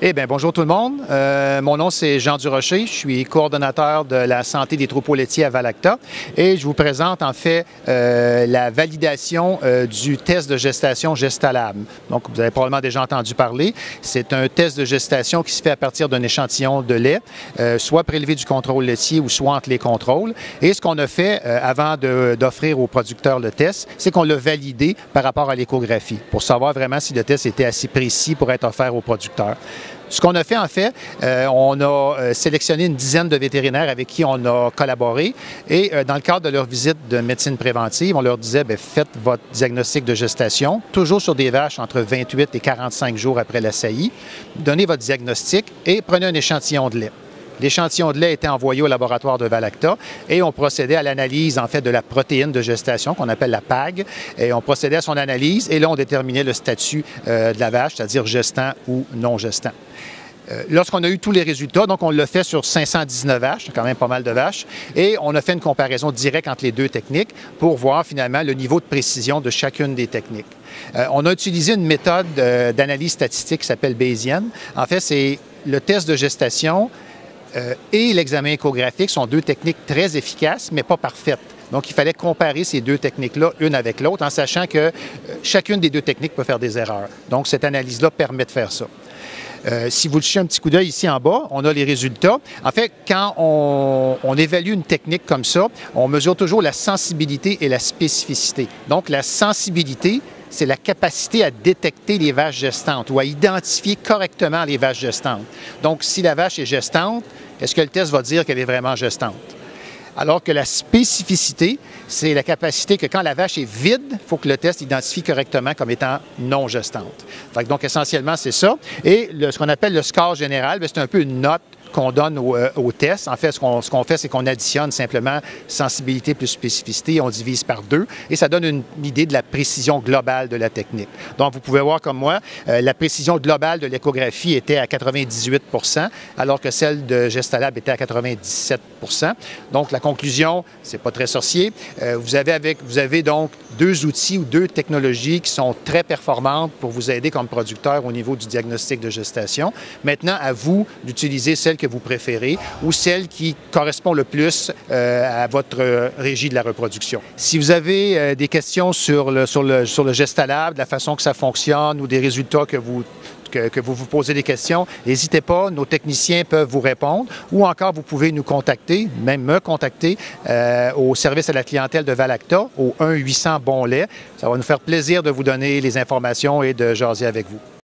Eh bien, bonjour tout le monde. Mon nom, c'est Jean Durocher. Je suis coordonnateur de la santé des troupeaux laitiers à Valacta et je vous présente en fait la validation du test de gestation Gestalab. Donc, vous avez probablement déjà entendu parler. C'est un test de gestation qui se fait à partir d'un échantillon de lait, soit prélevé du contrôle laitier ou soit entre les contrôles. Et ce qu'on a fait avant d'offrir aux producteurs le test, c'est qu'on l'a validé par rapport à l'échographie pour savoir vraiment si le test était assez précis pour être offert aux producteurs. Ce qu'on a fait, en fait, on a sélectionné une dizaine de vétérinaires avec qui on a collaboré et dans le cadre de leur visite de médecine préventive, on leur disait, bien, faites votre diagnostic de gestation, toujours sur des vaches entre 28 et 45 jours après la saillie, donnez votre diagnostic et prenez un échantillon de lait. L'échantillon de lait était envoyé au laboratoire de Valacta et on procédait à l'analyse, en fait, de la protéine de gestation qu'on appelle la PAG. Et on procédait à son analyse et là, on déterminait le statut de la vache, c'est-à-dire gestant ou non gestant. Lorsqu'on a eu tous les résultats, donc on l'a fait sur 519 vaches, quand même pas mal de vaches, et on a fait une comparaison directe entre les deux techniques pour voir finalement le niveau de précision de chacune des techniques. On a utilisé une méthode d'analyse statistique qui s'appelle Bayesian. En fait, c'est le test de gestation et l'examen échographique sont deux techniques très efficaces, mais pas parfaites. Donc, il fallait comparer ces deux techniques-là, une avec l'autre, en sachant que chacune des deux techniques peut faire des erreurs. Donc, cette analyse-là permet de faire ça. Si vous jetez un petit coup d'œil ici en bas, on a les résultats. En fait, quand on évalue une technique comme ça, on mesure toujours la sensibilité et la spécificité. Donc, la sensibilité, c'est la capacité à détecter les vaches gestantes ou à identifier correctement les vaches gestantes. Donc, si la vache est gestante, est-ce que le test va dire qu'elle est vraiment gestante? Alors que la spécificité, c'est la capacité que quand la vache est vide, il faut que le test identifie correctement comme étant non gestante. Donc, essentiellement, c'est ça. Et ce qu'on appelle le score général, c'est un peu une note qu'on donne au test. En fait, ce qu'on fait, c'est qu'on additionne simplement sensibilité plus spécificité, on divise par 2 et ça donne une idée de la précision globale de la technique. Donc, vous pouvez voir comme moi, la précision globale de l'échographie était à 98 alors que celle de Gestalab était à 97 Donc, la conclusion, c'est pas très sorcier. Vous avez donc deux outils ou deux technologies qui sont très performantes pour vous aider comme producteur au niveau du diagnostic de gestation. Maintenant, à vous d'utiliser celle que vous préférez ou celle qui correspond le plus à votre régie de la reproduction. Si vous avez des questions sur le Gestalab, de la façon que ça fonctionne ou des résultats que vous posez des questions, n'hésitez pas, nos techniciens peuvent vous répondre ou encore vous pouvez nous contacter, même me contacter au service à la clientèle de Valacta au 1-800-BON-LAIT. Ça va nous faire plaisir de vous donner les informations et de jaser avec vous.